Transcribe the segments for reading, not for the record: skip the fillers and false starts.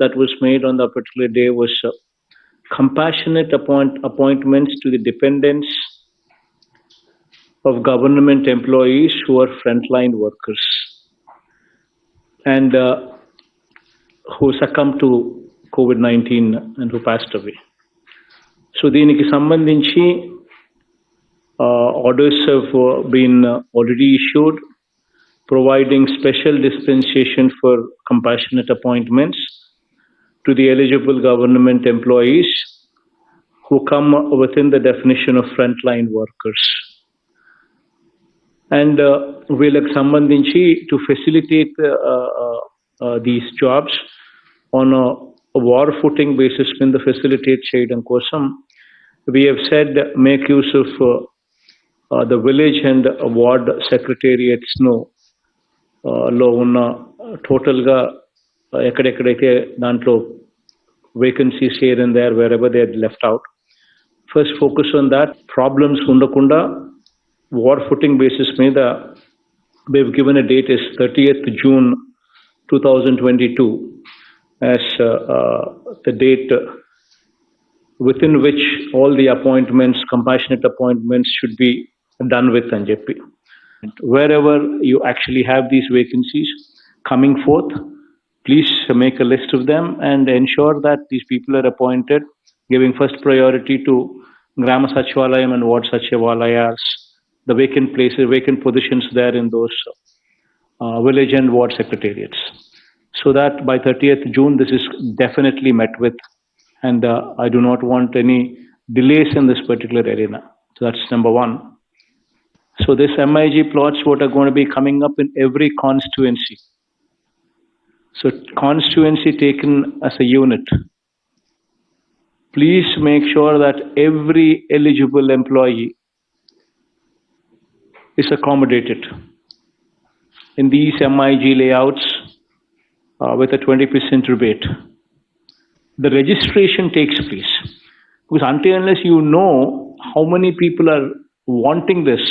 that was made on the particular day was compassionate appointments to the dependents of government employees who are frontline workers and who succumbed to COVID-19 and who passed away. So దీనికి సంబంధించి orders have been already issued, providing special dispensation for compassionate appointments to the eligible government employees who come within the definition of frontline workers. And వీళ్ళకి సంబంధించి to facilitate these jobs on a war footing basis కింద facilitate చేయడం కోసం we have said make use of the village and ward secretariats లో ఉన్న టోటల్గా ఎక్కడెక్కడైతే దాంట్లో vacancies here and there wherever they are left out. First focus on that. Problems ఉండకుండా war footing basis మీద we've given a date is 30th June 2022 as the date within which all the appointments, compassionate appointments should be done with and చెప్పి. Wherever you actually have these vacancies coming forth, please make a list of them and ensure that these people are appointed, giving first priority to Grama Sachivalayam and Ward Sachivalayas, the vacant places, vacant positions there in those village and ward secretariats. So that by 30th June, this is definitely met with, and I do not want any delays in this particular arena. So that's number one. So this MIG plots what are going to be coming up in every constituency. So constituency taken as a unit. Please make sure that every eligible employee is accommodated in these MIG layouts with a 20% rebate. The registration takes place. Because until unless you know how many people are wanting this,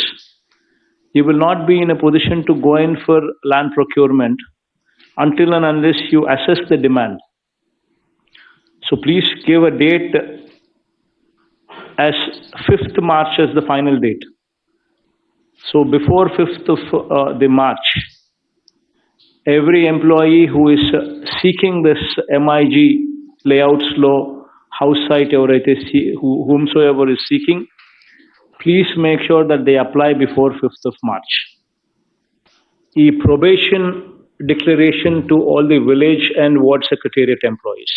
you will not be in a position to go in for land procurement until and unless you assess the demand. So please give a date as 5th March as the final date. So before 5th of the March, every employee who is seeking this MIG layouts law, house site, whomsoever is seeking, please make sure that they apply before 5th of March. The probation declaration to all the village and ward secretariat employees.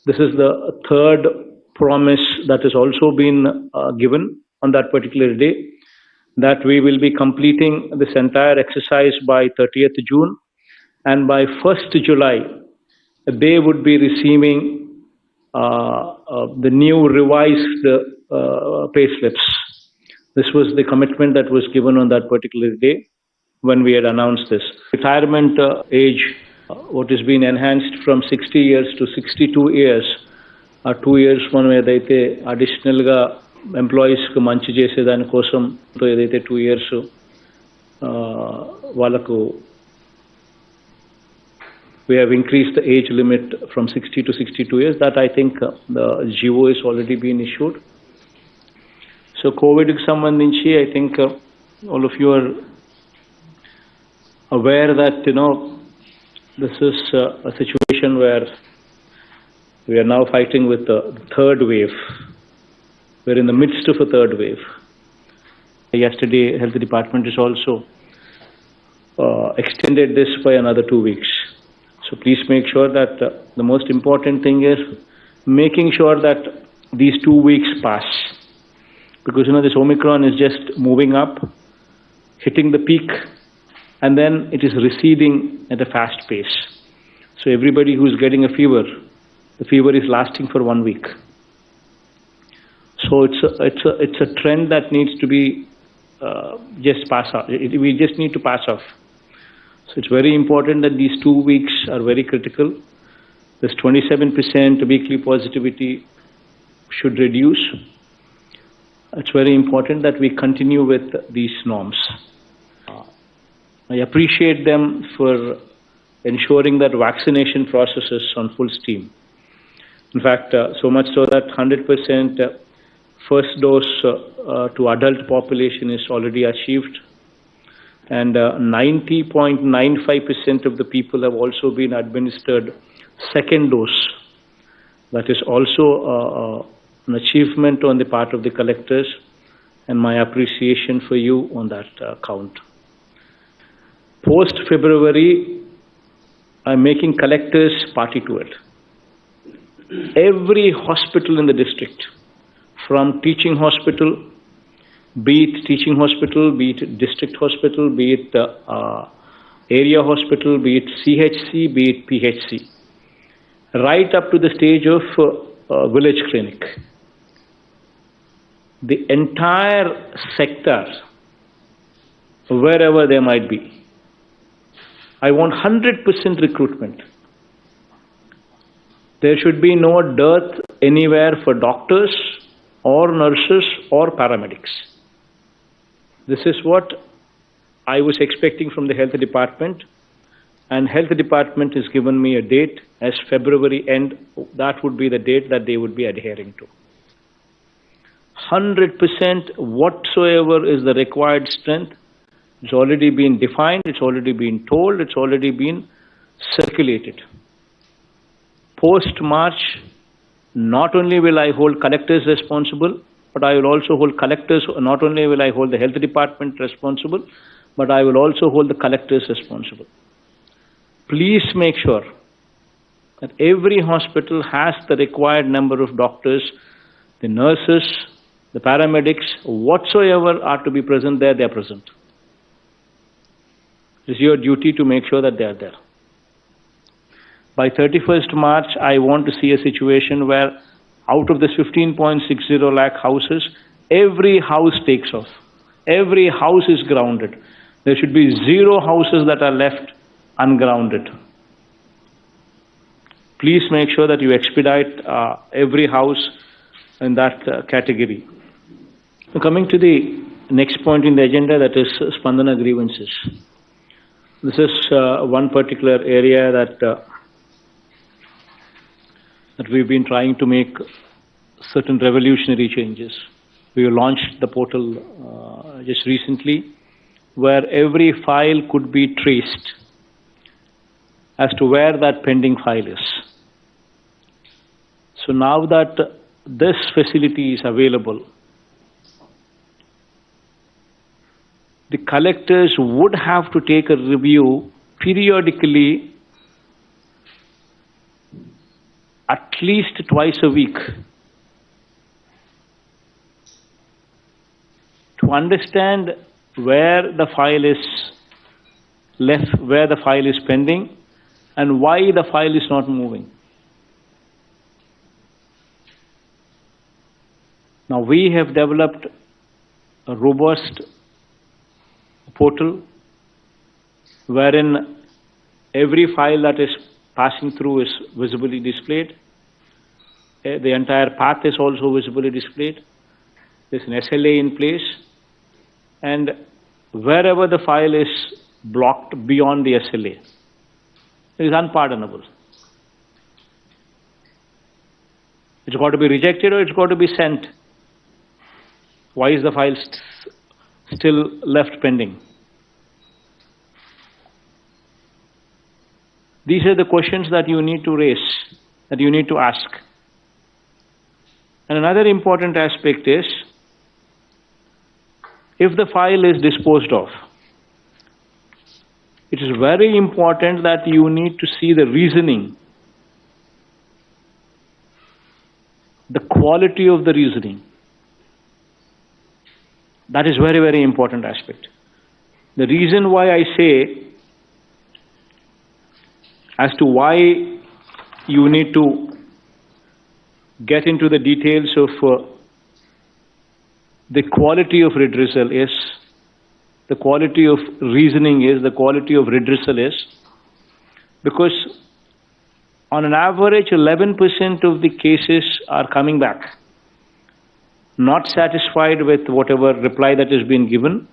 This is the third promise that has also been given on that particular day, that we will be completing this entire exercise by 30th June, and by 1st July, they would be receiving the new revised pay slips. This was the commitment that was given on that particular day when we had announced this. Retirement age, what has been enhanced from 60 years to 62 years, 2 years మనం ఏదైతే అడిషనల్గా ఎంప్లాయీస్కి మంచి చేసేదాని కోసం ఏదైతే 2 years వాళ్ళకు we have increased the age limit from 60 to 62 years. That I think the GO is already been issued. So COVID కి సంబంధించి I think all of you are aware that this is a situation where we are now fighting with the third wave. We're in the midst of a third wave. Yesterday, Health Department has also extended this by another 2 weeks. So please make sure that the most important thing is making sure that these 2 weeks pass. Because this Omicron is just moving up, hitting the peak, and then it is receding at a fast pace. So everybody who's getting a fever, the fever is lasting for 1 week. So it's a trend that needs to be just pass off. We just need to pass off. So it's very important that these 2 weeks are very critical. This 27% weekly positivity should reduce. It's very important that we continue with these norms. I appreciate them for ensuring that vaccination process is on full steam. In fact, so much so that 100% first dose to adult population is already achieved, and 90.95% of the people have also been administered second dose. That is also an achievement on the part of the collectors, and my appreciation for you on that count. Post-February, I'm making collectors party to it. Every hospital in the district, from teaching hospital, be it teaching hospital, be it district hospital, be it area hospital, be it CHC, be it PHC, right up to the stage of village clinic. The entire sector, wherever they might be, I want 100% recruitment. There should be no dearth anywhere for doctors or nurses or paramedics. This is what I was expecting from the health department, and health department has given me a date as February end. That would be the date that they would be adhering to. 100% whatsoever is the required strength. It's already been defined, it's already been told, it's already been circulated. Post-March, not only will I hold collectors responsible, but I will also hold collectors, not only will I hold the health department responsible, but I will also hold the collectors responsible. Please make sure that every hospital has the required number of doctors, the nurses, the paramedics, whatsoever are to be present there, they are present. It is your duty to make sure that they are there. By 31st March, I want to see a situation where out of this 15.60 lakh houses, every house takes off. Every house is grounded. There should be 0 houses that are left ungrounded. Please make sure that you expedite every house in that category. So coming to the next point in the agenda, that is Spandana grievances. This is one particular area that we've been trying to make certain revolutionary changes. We launched the portal just recently, where every file could be traced as to where that pending file is. So now that this facility is available, the collectors would have to take a review periodically, at least twice a week, to understand where the file is left, where the file is pending, and why the file is not moving. Now we have developed a robust portal wherein every file that is passing through is visibly displayed. The entire path is also visibly displayed. There's an SLA in place, and wherever the file is blocked beyond the SLA, it is unpardonable. It's got to be rejected or it's got to be sent. Why is the file still left pending? These are the questions that you need to raise, that you need to ask. And another important aspect is, if the file is disposed of, it is very important that you need to see the reasoning, the quality of the reasoning. That is very, very important aspect. The reason why I say as to why you need to get into the details of the quality of redressal is, the quality of reasoning is, the quality of redressal is, because on an average 11% of the cases are coming back, not satisfied with whatever reply that has been given,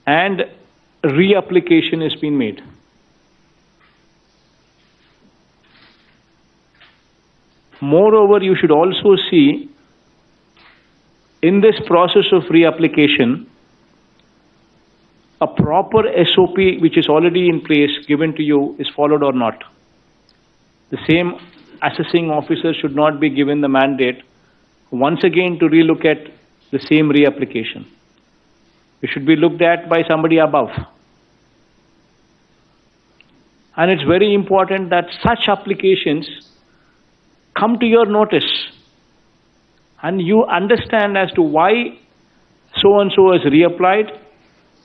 and reapplication has been made. Moreover, you should also see in this process of reapplication, a proper SOP which is already in place given to you is followed or not. The same assessing officer should not be given the mandate once again to relook at the same reapplication. It should be looked at by somebody above. And it's very important that such applications come to your notice and you understand as to why so-and-so has reapplied,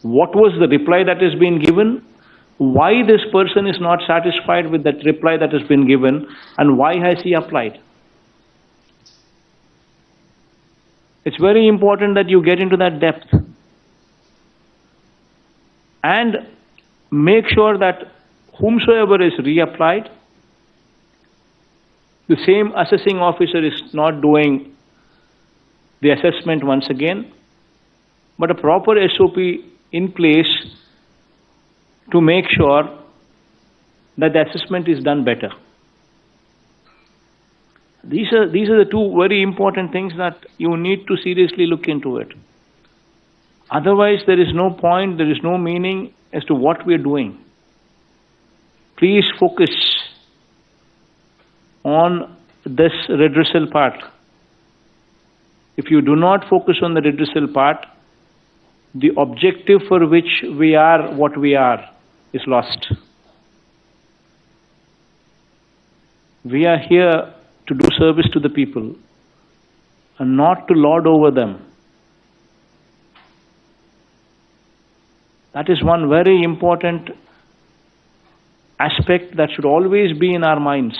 what was the reply that has been given, why this person is not satisfied with that reply that has been given, and why has he applied. It's very important that you get into that depth and make sure that whomsoever is reapplied, the same assessing officer is not doing the assessment once again, but a proper SOP in place to make sure that the assessment is done better. These are the two very important things that you need to seriously look into it. Otherwise, there is no point, there is no meaning as to what we are doing. Please focus on this redressal part. If you do not focus on the redressal part, the objective for which we are what we are is lost. We are here to do service to the people and not to lord over them. That is one very important aspect that should always be in our minds.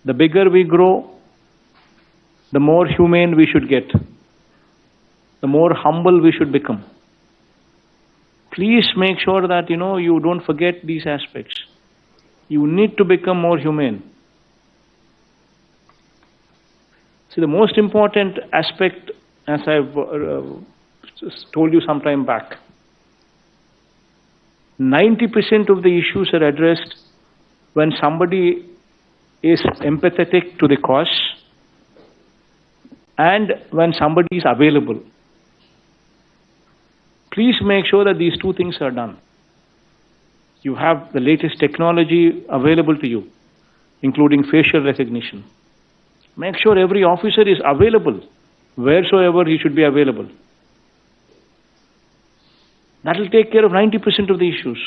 The bigger we grow, the more humane we should get, the more humble we should become. Please make sure that you don't forget these aspects. You need to become more humane. See, the most important aspect, as I've told you some time back, 90% of the issues are addressed when somebody is empathetic to the cause and when somebody is available. Please make sure that these two things are done. You have the latest technology available to you, including facial recognition. Make sure every officer is available wheresoever he should be available. That will take care of 90% of the issues.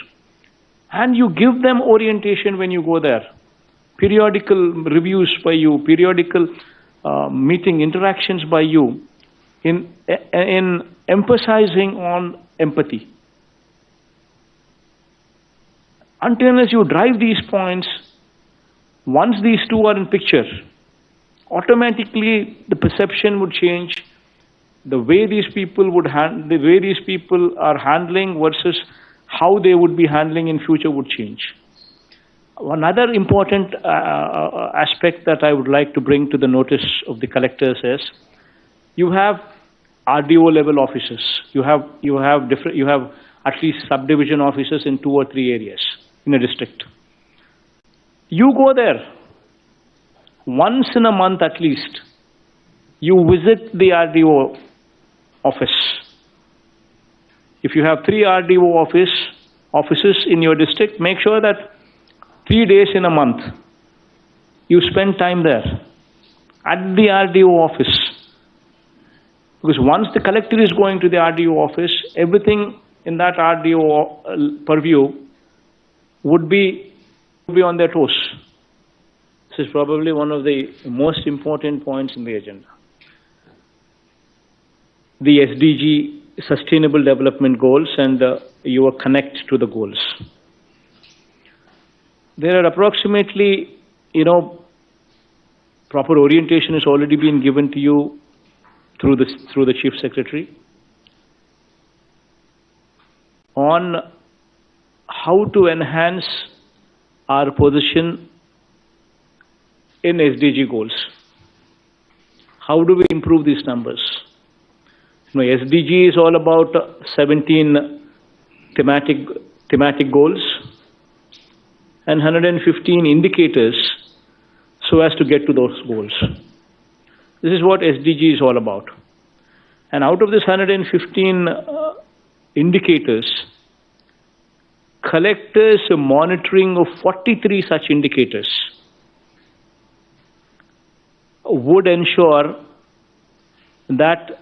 And you give them orientation when you go there. Periodical reviews by you, periodical meeting interactions by you in emphasizing on empathy. Until as you drive these points, once these two are in picture, automatically the perception would change. The way these people are handling versus how they would be handling in future would change. Another important aspect that I would like to bring to the notice of the collectors is, you have RDO level officers. You have at least subdivision officers in 2 or 3 areas in a district. You go there once in a month at least. You visit the RDO office. If you have 3 RDO offices in your district, make sure that 3 days in a month you spend time there at the RDO office. Because once the collector is going to the RDO office, everything in that RDO purview would be on their toes. This is probably one of the most important points in the agenda. The SDG, Sustainable Development Goals, and your connect to the goals. There are approximately, proper orientation has already been given to you through the Chief Secretary on how to enhance our position in SDG goals. How do we improve these numbers? SDG is all about 17 thematic goals, and 115 indicators so as to get to those goals. This is what SDG is all about. And out of this 115 indicators, collectors monitoring of 43 such indicators would ensure that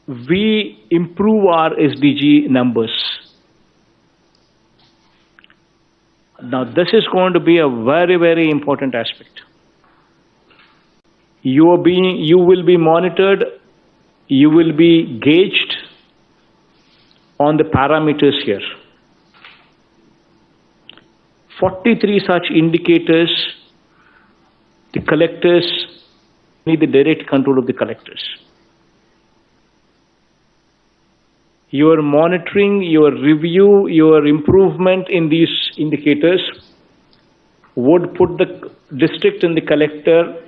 we improve our SDG numbers. Now, this is going to be a very, very important aspect. You will be monitored, you will be gauged on the parameters here. 43 such indicators, the collectors need the direct control of the collectors. Your monitoring, your review, your improvement in these indicators would put the district and the collector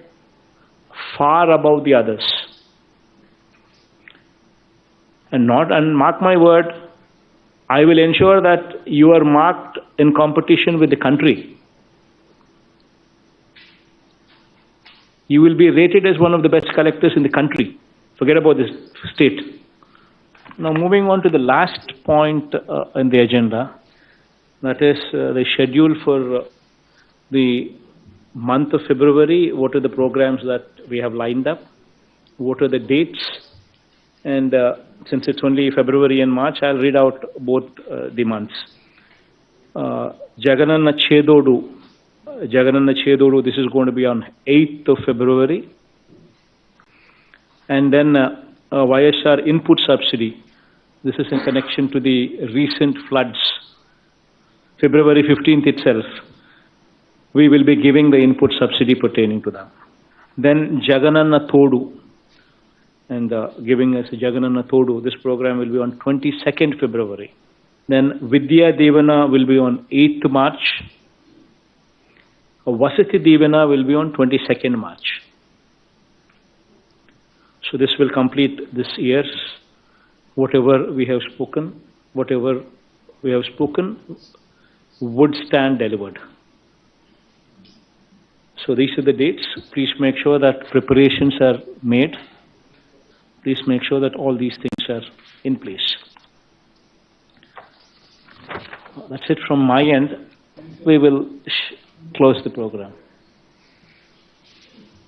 far above the others. And mark my word, I will ensure that you are marked in competition with the country. You will be rated as one of the best collectors in the country. Forget about this state. Now, moving on to the last point in the agenda, that is the schedule for the month of February. What are the programs that we have lined up? What are the dates? And since it's only February and March, I'll read out both the months. Jagananna Chedodu, this is going to be on 8th of February. And then YSR input subsidy. This is in connection to the recent floods. February 15th itself, we will be giving the input subsidy pertaining to them. Then Jagananna Thodu, and giving us Jagananna Thodu. This program will be on 22nd February. Then Vidya Devana will be on 8th March. Vasati Devana will be on 22nd March. So this will complete this year's whatever we have spoken would stand delivered. So these are the dates. Please make sure that preparations are made. Please make sure that all these things are in place. That's it from my end. We will close the program.